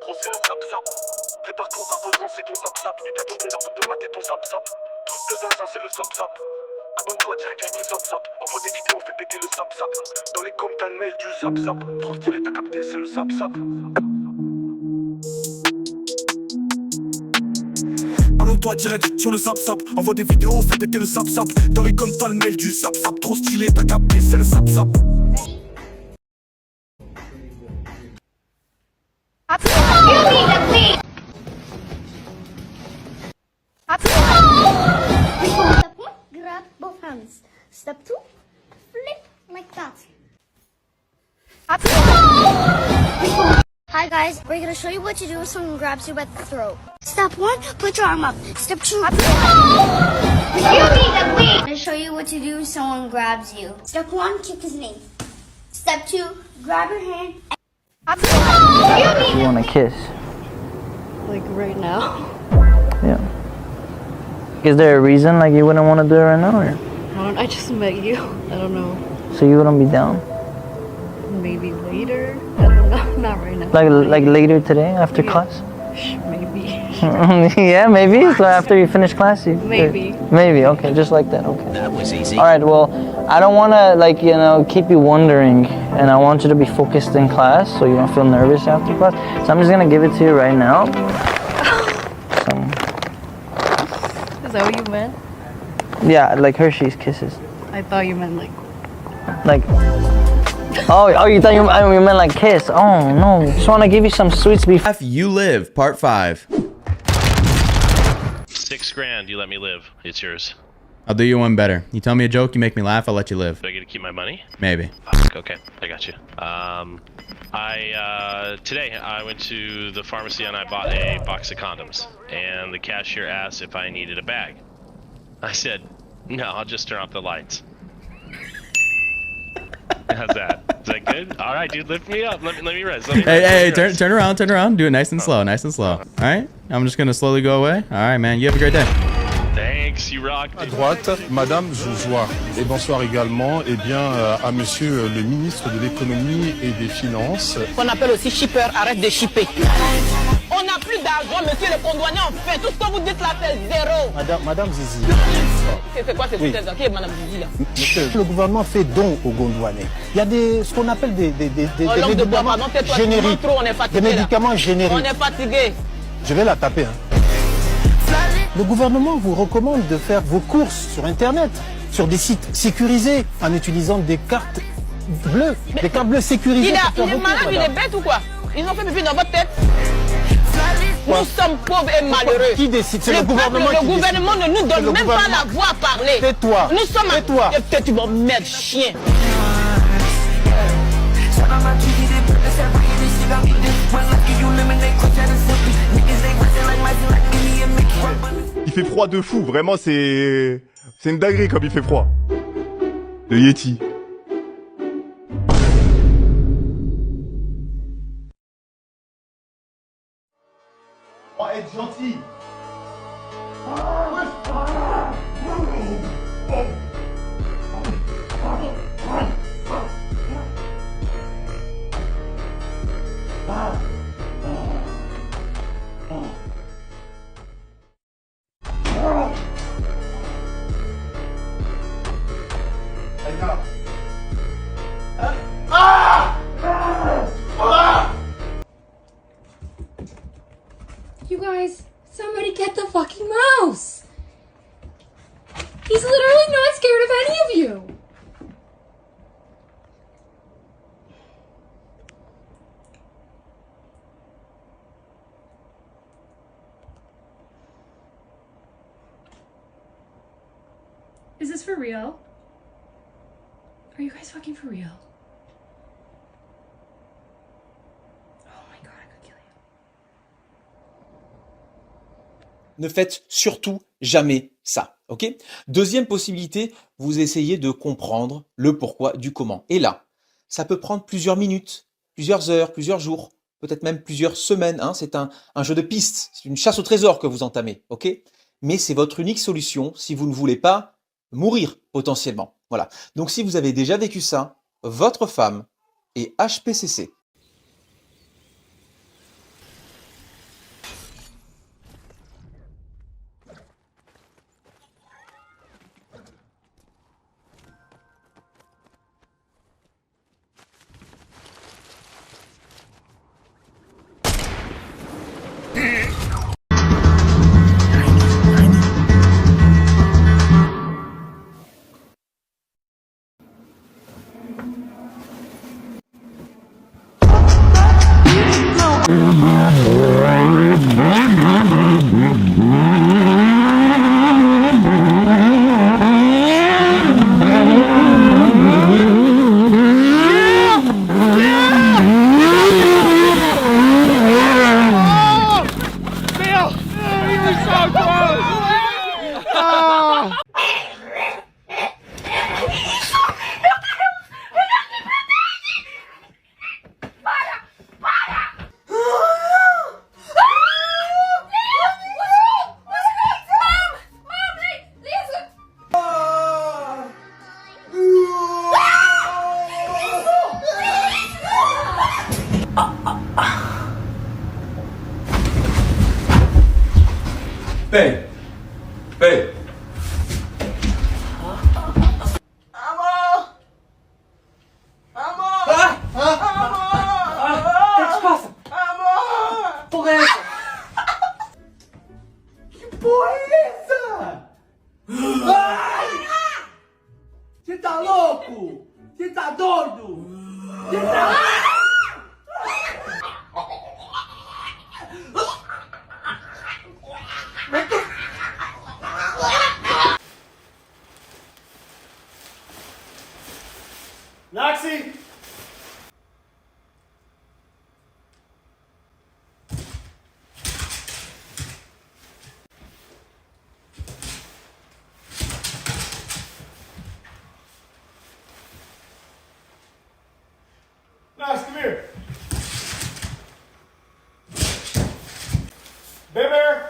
Gros c'est le zap-zap. Prépare-toi à relancer ton zap-zap. Tu t'as tombé dans de mater ton zap-zap. Tous de zinzin c'est le zap-zap. Abonne-toi direct avec le zap-zap. Envoie des vidéos, fais péter le zap-zap. Dans les coms t'as le mail du zap-zap. Trop stylé t'as capté c'est le zap-zap. Abonne-toi direct sur le zap-zap. Envoie des vidéos, fais péter le zap-zap. Dans les coms t'as le mail du zap-zap. Trop stylé t'as capté c'est le zap-zap. Step 1, grab both hands. Step 2, flip like that. Hi guys, we're gonna show you what to do if someone grabs you by the throat. Step 1, put your arm up. Step 2, I'm gonna show you what to do if someone grabs you. Step 1, kick his knee. Step 2, grab your hand. You want a kiss? Like right now? Yeah. Is there a reason like you wouldn't want to do it right now, or? I just met you. I don't know. So you wouldn't be down? Maybe later? I don't know. Not right now. Like later today after Yeah. class? Maybe. Yeah, maybe. So after you finish class, you. Maybe. Maybe. Okay, just like that. Okay. That was easy. All right. Well, I don't want to keep you wondering, and I want you to be focused in class, so you don't feel nervous after class. So I'm just gonna give it to you right now. So, Is that what you meant? yeah, like Hershey's Kisses. I thought you meant like. Like. Oh, you thought you meant like kiss. Oh no, just want to give you some sweets before. You Live, Part 5. $6,000, you let me live. It's yours. I'll do you one better. You tell me a joke, you make me laugh, I'll let you live. Do I get to keep my money? Maybe. Fuck, okay, I got you. Today I went to the pharmacy and I bought a box of condoms. And the cashier asked if I needed a bag. I said, no, I'll just turn off the lights. How's that? Is that good? All right, dude, lift me up. Let me rest. Hey, turn around. Do it nice and slow. All right? I'm just gonna slowly go away. All right, man. You have a great day. Thanks, you rock. À droite, Madame Joujoa. Et bonsoir également à Monsieur le ministre de l'économie et des finances. Qu'on appelle aussi shipper, arrête de shipper. On n'a plus d'argent, monsieur le condamné, en fait. Tout ce que vous dites là, c'est zéro. Madame Zizi. C'est quoi ces foutaises là? Qui est Madame Zizi là? Monsieur, le gouvernement fait don aux Gondouanais. Il y a ce qu'on appelle des médicaments génériques. Des médicaments génériques. On est fatigué. Je vais la taper. Le gouvernement vous recommande de faire vos courses sur Internet, sur des sites sécurisés, en utilisant des cartes bleues, des cartes bleues sécurisées. Il est malade, il est bête ou quoi? Ils ont fait pipi dans votre tête. Nous sommes pauvres et malheureux. Qui décide? C'est le gouvernement qui décide. Le gouvernement ne nous donne même pas la voix à parler. Tais-toi. Nous sommes Tais-toi. Peut-être tu vas merde chien. Il fait froid de fou, vraiment c'est une dinguerie comme il fait froid. Le Yeti. Oh, être gentil. You guys, somebody get the fucking mouse! He's literally not scared of any of you! Is this for real? Are you guys fucking for real? Oh my god, I could kill you. Ne faites surtout jamais ça, ok? Deuxième possibilité, vous essayez de comprendre le pourquoi du comment. Et là, ça peut prendre plusieurs minutes, plusieurs heures, plusieurs jours, peut-être même plusieurs semaines. Hein. C'est un jeu de pistes, c'est une chasse au trésor que vous entamez, ok? Mais c'est votre unique solution si vous ne voulez pas mourir potentiellement. Voilà. Donc si vous avez déjà vécu ça, votre femme est HPCC. Paye. Paye. Você tá louco? Você tá doido? Você tá... Naxi! Nax, come here. Bear.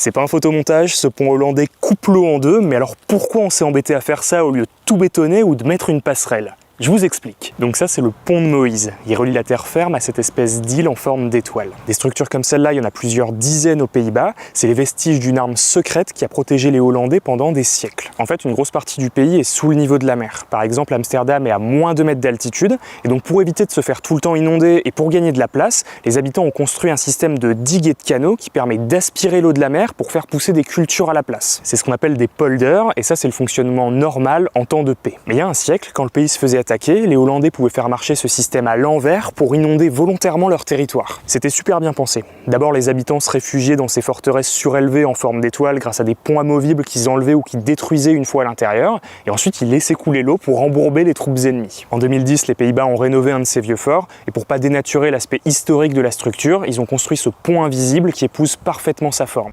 C'est pas un photomontage, ce pont hollandais coupe l'eau en deux, mais alors pourquoi on s'est embêté à faire ça au lieu de tout bétonner ou de mettre une passerelle? Je vous explique. Donc ça, c'est le pont de Moïse. Il relie la terre ferme à cette espèce d'île en forme d'étoile. Des structures comme celle-là, il y en a plusieurs dizaines aux Pays-Bas. C'est les vestiges d'une arme secrète qui a protégé les Hollandais pendant des siècles. En fait, une grosse partie du pays est sous le niveau de la mer. Par exemple, Amsterdam est à moins 2 mètres d'altitude. Et donc, pour éviter de se faire tout le temps inonder et pour gagner de la place, les habitants ont construit un système de digues et de canaux qui permet d'aspirer l'eau de la mer pour faire pousser des cultures à la place. C'est ce qu'on appelle des polders, et ça, c'est le fonctionnement normal en temps de paix. Mais il y a un siècle, quand le pays se faisait attaquer, les Hollandais pouvaient faire marcher ce système à l'envers pour inonder volontairement leur territoire. C'était super bien pensé. D'abord, les habitants se réfugiaient dans ces forteresses surélevées en forme d'étoile grâce à des ponts amovibles qu'ils enlevaient ou qu'ils détruisaient une fois à l'intérieur, et ensuite ils laissaient couler l'eau pour embourber les troupes ennemies. En 2010, les Pays-Bas ont rénové un de ces vieux forts, et pour pas dénaturer l'aspect historique de la structure, ils ont construit ce pont invisible qui épouse parfaitement sa forme.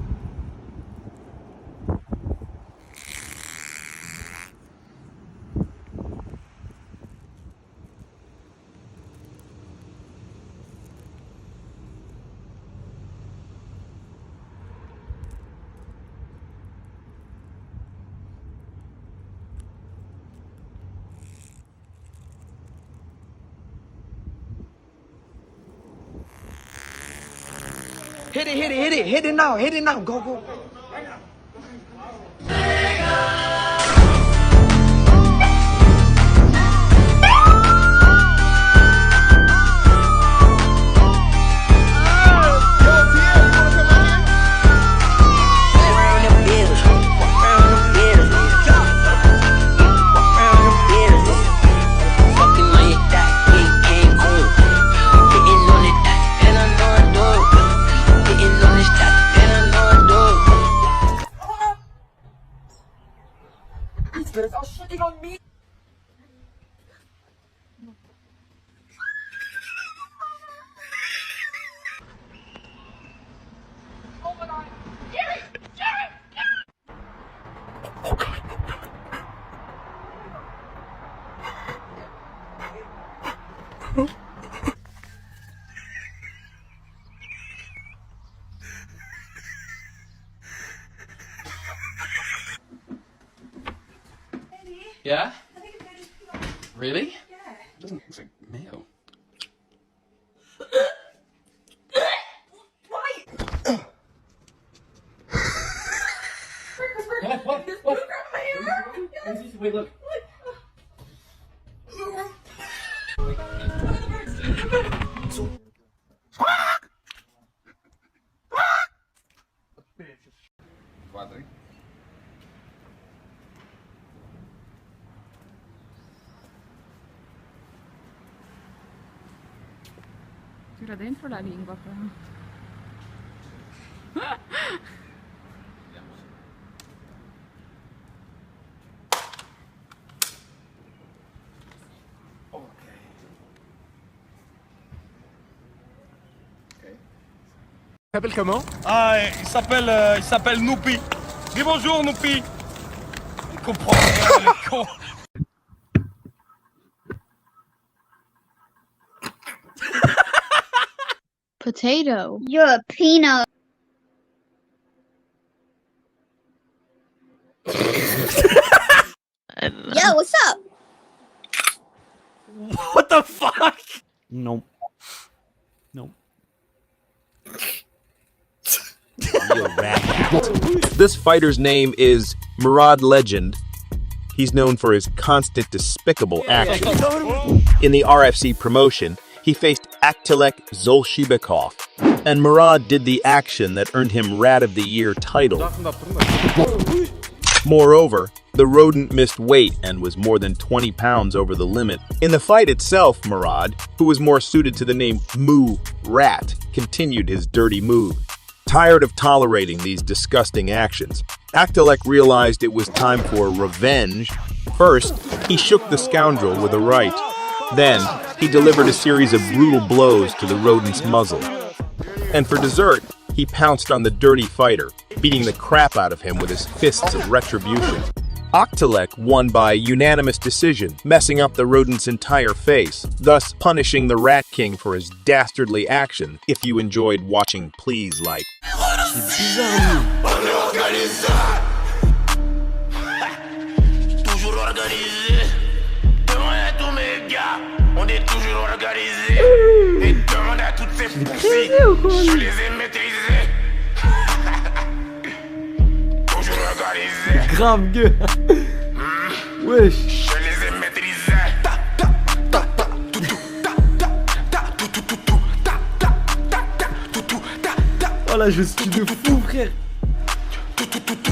Hit it now, go. They're all shitting on me. Oh my god. Jerry! Yeah? Really? Yeah. It doesn't look like mayo. What? Wait, look. Tira dentro la lingua però. Il s'appelle comment? Ah, il s'appelle Noupi. Dis bonjour, Noupi. Il comprend rien, le con. Potato. You're a peanut. Yo, what's up? What the fuck? Nope. Nope. This fighter's name is Murad Legend. He's known for his constant despicable action. In the RFC promotion, he faced Aktilek Zolshibekov, and Murad did the action that earned him Rat of the Year title. Moreover, the rodent missed weight and was more than 20 pounds over the limit. In the fight itself, Murad, who was more suited to the name Moo Rat, continued his dirty move. Tired of tolerating these disgusting actions, Aktilek realized it was time for revenge. First, he shook the scoundrel with a right. Then, he delivered a series of brutal blows to the rodent's muzzle. And for dessert, he pounced on the dirty fighter, beating the crap out of him with his fists of retribution. Aktilek won by unanimous decision, messing up the rodent's entire face, thus punishing the Rat King for his dastardly action. If you enjoyed watching, please like. Toujours organisé. Demande à tous mes gars, on est toujours organisé. Et demande à toutes ces poussies, je les ai maîtrisés. Toujours organisé. Grave gueux. Wesh. Je les ai maîtrisés. Oh là, je suis de fou, frère.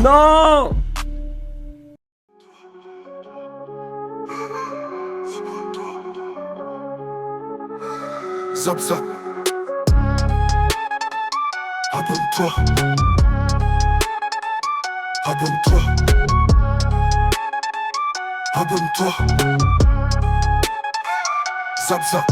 Non. Zap zap. Abonne-toi. Abonne-toi. Abonne-toi. Zap zap.